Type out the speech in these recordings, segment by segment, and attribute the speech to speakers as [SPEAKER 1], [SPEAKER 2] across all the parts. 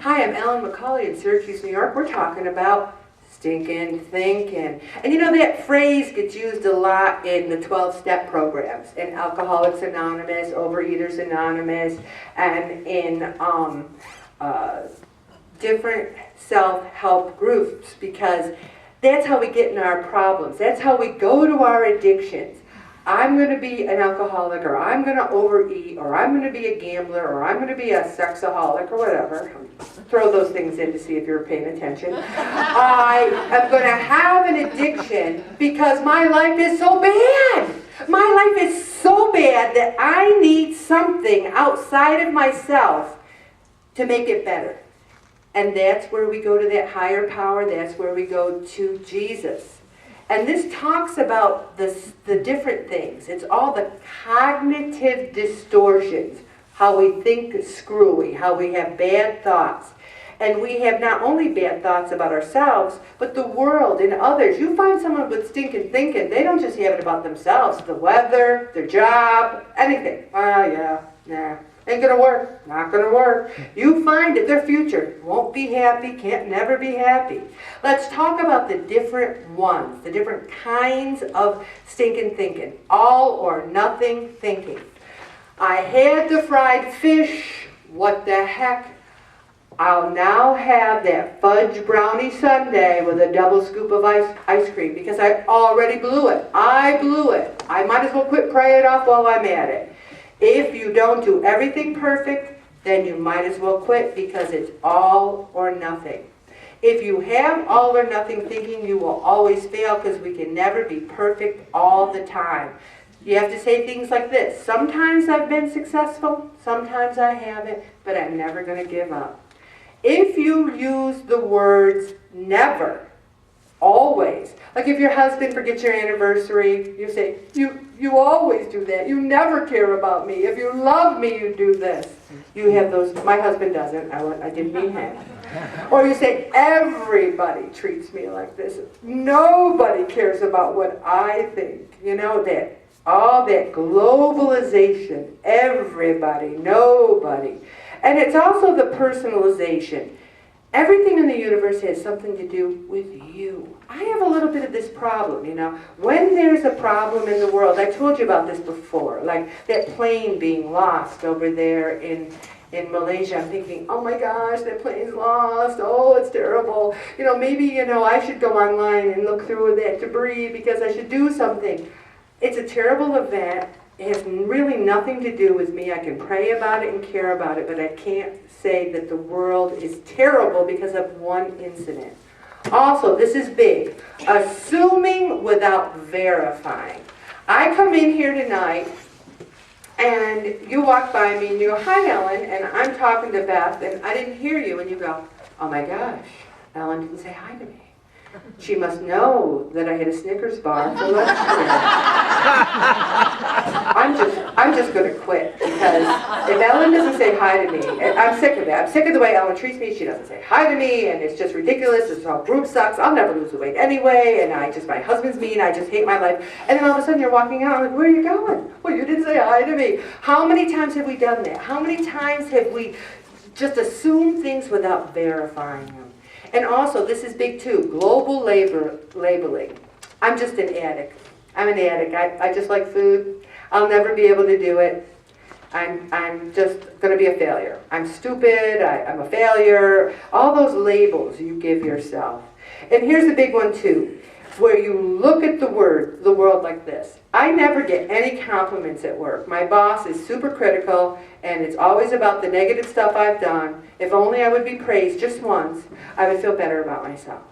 [SPEAKER 1] Hi, I'm Ellen McCauley in Syracuse, New York. We're talking about Stinkin, Thinkin. And you know, that phrase gets used a lot in the 12-step programs, in Alcoholics Anonymous, Overeaters Anonymous, and in different self-help groups, because that's how we get in our problems. That's how we go to our addictions. I'm going to be an alcoholic, or I'm going to overeat, or I'm going to be a gambler, or I'm going to be a sexaholic, or whatever. Throw those things in to see if you're paying attention. I am going to have an addiction because my life is so bad. My life is so bad that I need something outside of myself to make it better. And that's where we go to that higher power. That's where we go to Jesus. And this talks about the different things. It's all the cognitive distortions, how we think screwy, how we have bad thoughts. And we have not only bad thoughts about ourselves, but the world and others. You find someone with stinking thinking, they don't just have it about themselves, the weather, their job, anything. Yeah, nah. Ain't gonna work, not gonna work. You find it, their future won't be happy, can't never be happy. Let's talk about the different ones, the different kinds of stinking thinking. All or nothing thinking. I had the fried fish, what the heck? I'll now have that fudge brownie sundae with a double scoop of ice cream because I already blew it. I blew it. I might as well quit praying it off while I'm at it. If you don't do everything perfect, then you might as well quit because it's all or nothing. If you have all or nothing thinking, you will always fail because we can never be perfect all the time. You have to say things like this. Sometimes I've been successful, sometimes I haven't, but I'm never going to give up. If you use the words never, always, like if your husband forgets your anniversary, you say, you always do that. You never care about me. If you love me, you do this. You have those. My husband doesn't. I didn't mean him. Or you say, everybody treats me like this. Nobody cares about what I think. You know, that all that globalization, everybody, nobody. And it's also the personalization. Everything in the universe has something to do with you. I have a little bit of this problem, you know. When there's a problem in the world, I told you about this before, like that plane being lost over there in Malaysia. I'm thinking, oh my gosh, that plane's lost. Oh, it's terrible. You know, maybe, you know, I should go online and look through that debris because I should do something. It's a terrible event. It has really nothing to do with me. I can pray about it and care about it, but I can't say that the world is terrible because of one incident. Also, this is big. Assuming without verifying. I come in here tonight, and you walk by me, and you go, hi, Ellen, and I'm talking to Beth, and I didn't hear you, and you go, oh my gosh, Ellen didn't say hi to me. She must know that I had a Snickers bar for lunch today. I'm just going to quit because if Ellen doesn't say hi to me, I'm sick of it. I'm sick of the way Ellen treats me. She doesn't say hi to me, and it's just ridiculous. This whole group sucks. I'll never lose the weight anyway, and my husband's mean. I just hate my life. And then all of a sudden you're walking out. I'm like, where are you going? Well, you didn't say hi to me. How many times have we done that? How many times have we just assumed things without verifying them? And also, this is big too, global labeling. I'm just an addict. I'm an addict. I just like food. I'll never be able to do it. I'm just going to be a failure. I'm stupid. I'm a failure. All those labels you give yourself. And here's the big one too, where you look at the world like this. I never get any compliments at work. My boss is super critical, and it's always about the negative stuff I've done. If only I would be praised just once, I would feel better about myself.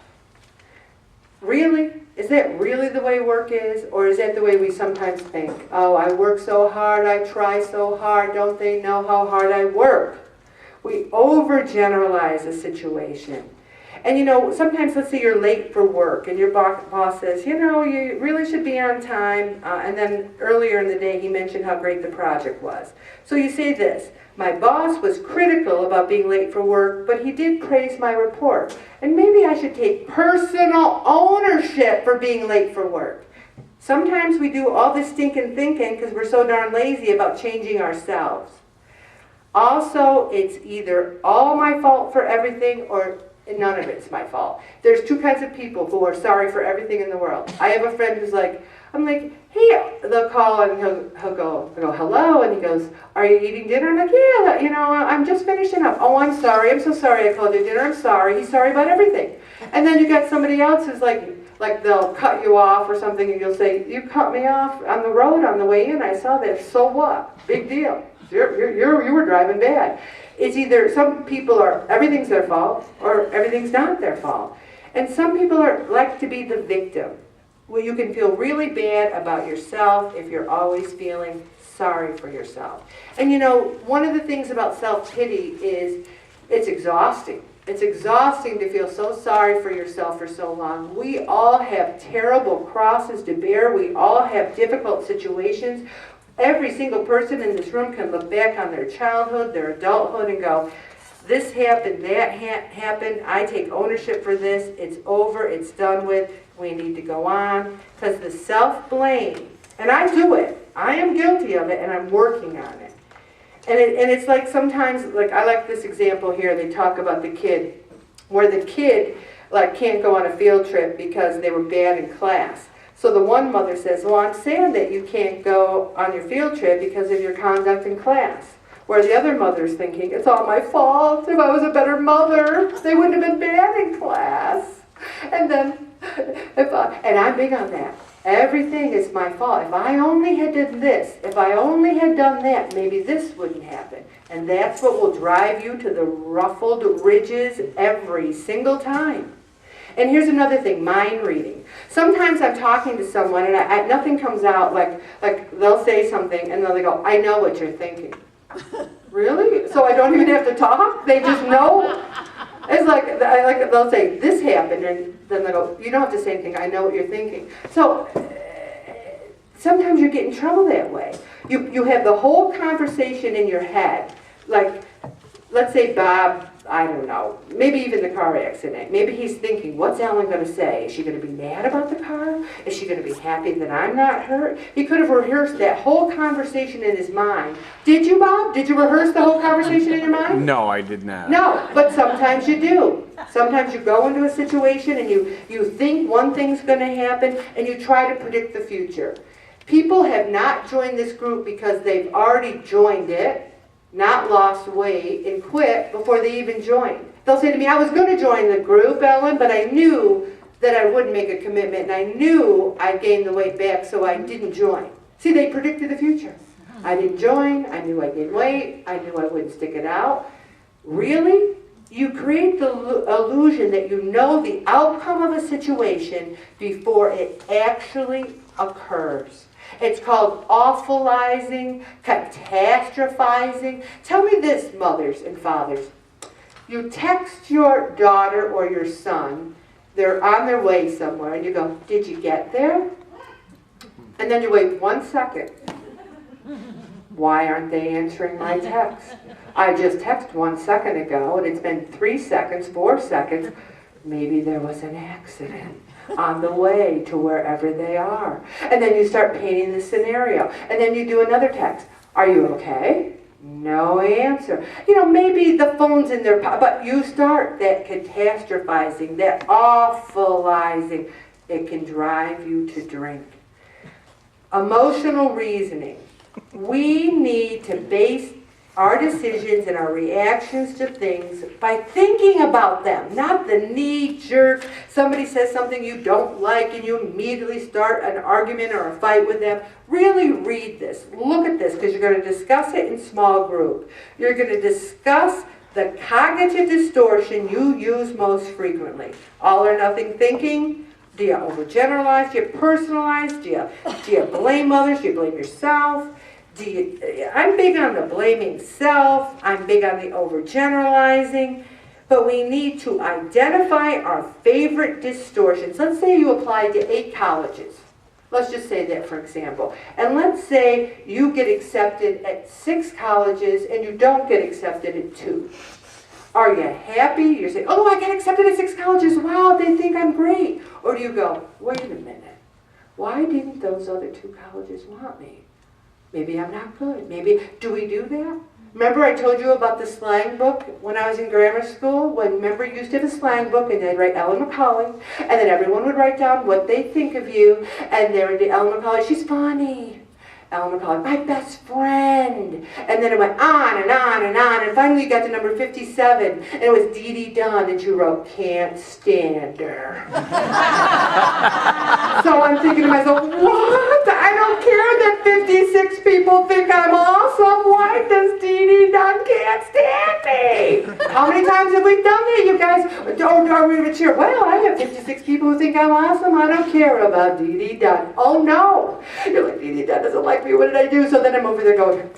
[SPEAKER 1] Really? Is that really the way work is? Or is that the way we sometimes think? Oh, I work so hard, I try so hard, don't they know how hard I work? We overgeneralize a situation. And you know, sometimes let's say you're late for work and your boss says, you know, you really should be on time. And then earlier in the day he mentioned how great the project was. So you say this, my boss was critical about being late for work, but he did praise my report. And maybe I should take personal ownership for being late for work. Sometimes we do all this stinking thinking because we're so darn lazy about changing ourselves. Also, it's either all my fault for everything or none of it's my fault. There's two kinds of people who are sorry for everything in the world. I have a friend who's like, I'm like, hey, they'll call and he'll go, hello, and he goes, are you eating dinner? I'm like, yeah, you know, I'm just finishing up. Oh, I'm sorry, I'm so sorry I called you dinner, I'm sorry. He's sorry about everything. And then you got somebody else who's like they'll cut you off or something, and you'll say, you cut me off on the road on the way in, I saw that, so what? Big deal. You were driving bad. It's either some people are, everything's their fault, or everything's not their fault. And some people like to be the victim. Well, you can feel really bad about yourself if you're always feeling sorry for yourself. And you know, one of the things about self-pity is it's exhausting. It's exhausting to feel so sorry for yourself for so long. We all have terrible crosses to bear. We all have difficult situations. Every single person in this room can look back on their childhood, their adulthood, and go, this happened, that happened, I take ownership for this, it's over, it's done with, we need to go on. Because the self-blame, and I do it, I am guilty of it, and I'm working on it. And it's like sometimes, like I like this example here, they talk about the kid, where the kid like can't go on a field trip because they were bad in class. So the one mother says, well, I'm sad that you can't go on your field trip because of your conduct in class. Where the other mother's thinking, it's all my fault. If I was a better mother, they wouldn't have been bad in class. And then, and I'm big on that. Everything is my fault. If I only had done this, if I only had done that, maybe this wouldn't happen. And that's what will drive you to the ruffled ridges every single time. And here's another thing, mind reading. Sometimes I'm talking to someone and nothing comes out, like they'll say something and then they go, I know what you're thinking. Really? So I don't even have to talk? They just know? It's like they'll say, this happened, and then they'll go, you don't have to say anything, I know what you're thinking. So sometimes you get in trouble that way. You have the whole conversation in your head. Like, let's say Bob, I don't know, maybe even the car accident. Maybe he's thinking, what's Ellen going to say? Is she going to be mad about the car? Is she going to be happy that I'm not hurt? He could have rehearsed that whole conversation in his mind. Did you, Bob? Did you rehearse the whole conversation in your mind?
[SPEAKER 2] No, I did not.
[SPEAKER 1] No, but sometimes you do. Sometimes you go into a situation and you think one thing's going to happen and you try to predict the future. People have not joined this group because they've already joined it, not lost weight, and quit before they even joined. They'll say to me, I was going to join the group, Ellen, but I knew that I wouldn't make a commitment, and I knew I'd gain the weight back, so I didn't join. See, they predicted the future. I didn't join, I knew I'd gain weight, I knew I wouldn't stick it out. Really? You create the illusion that you know the outcome of a situation before it actually occurs. It's called awfulizing, catastrophizing. Tell me this, mothers and fathers. You text your daughter or your son, they're on their way somewhere, and you go, did you get there? And then you wait 1 second. Why aren't they answering my text? I just texted 1 second ago, and it's been 3 seconds, 4 seconds. Maybe there was an accident on the way to wherever they are. And then you start painting the scenario. And then you do another text. Are you okay? No answer. You know, maybe the phone's in their pocket, but you start that catastrophizing, that awfulizing. It can drive you to drink. Emotional reasoning. We need to base our decisions and our reactions to things by thinking about them, not the knee-jerk, somebody says something you don't like and you immediately start an argument or a fight with them. Really read this. Look at this, because you're going to discuss it in small group. You're going to discuss the cognitive distortion you use most frequently. All or nothing thinking. Do you overgeneralize? Do you personalize? Do you blame others? Do you blame yourself? I'm big on the blaming self, I'm big on the overgeneralizing, but we need to identify our favorite distortions. Let's say you applied to 8 colleges. Let's just say that, for example. And let's say you get accepted at 6 colleges and you don't get accepted at 2. Are you happy? You say, oh, I got accepted at 6 colleges. Wow, they think I'm great. Or do you go, wait a minute. Why didn't those other 2 colleges want me? Maybe I'm not good. Maybe, do we do that? Remember I told you about the slang book when I was in grammar school? Remember you used to have a slang book and they'd write Ellen McCauley, and then everyone would write down what they think of you, and there would be Ellen McCauley, she's funny. Ellen McCauley, my best friend. And then it went on and on and on, and finally you got to number 57, and it was Dee Dee Dunn, and you wrote, can't stand her. So I'm thinking to myself, what? I don't care that 56 people think I'm awesome. Why does Dee Dee Dunn can't stand me? How many times have we done that, you guys? Are we cheer? Well, I have 56 people who think I'm awesome. I don't care about Dee Dee Dunn. Oh no. You're like, Dee Dee Dunn doesn't like me. What did I do? So then I'm over there going,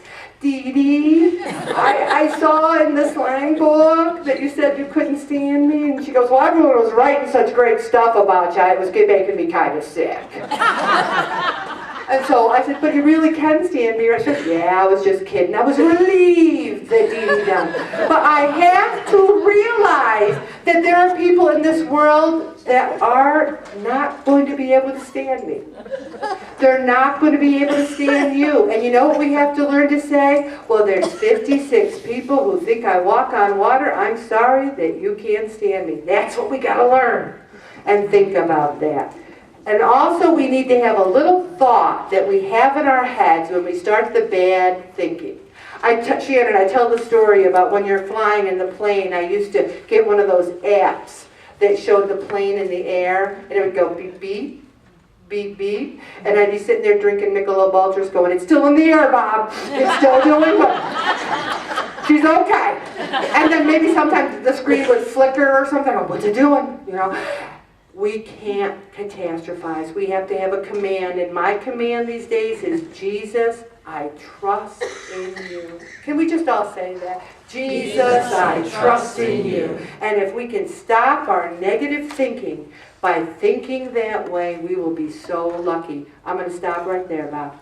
[SPEAKER 1] Dee Dee, I saw in the slang book that you said you couldn't stand me. And she goes, well, everyone was writing such great stuff about you. It was making me kind of sick. And so I said, but you really can stand me. She said, yeah, I was just kidding. I was relieved that Dee Dee Dunn. But I have to realize that there are people in this world that are not going to be able to stand me. They're not going to be able to stand you. And you know what we have to learn to say? Well, there's 56 people who think I walk on water. I'm sorry that you can't stand me. That's what we got to learn and think about that. And also we need to have a little thought that we have in our heads when we start the bad thinking. Shannon, I tell the story about when you're flying in the plane. I used to get one of those apps that showed the plane in the air, and it would go beep, beep, beep, beep. And I'd be sitting there drinking Michelob Ultras going, it's still in the air, Bob. It's still doing well. She's okay. And then maybe sometimes the screen would flicker or something. Oh, what's it doing? You know. We can't catastrophize. We have to have a command. And my command these days is, Jesus, I trust in you. Can we just all say that? Jesus, I trust in you. And if we can stop our negative thinking by thinking that way, we will be so lucky. I'm going to stop right there, Bob.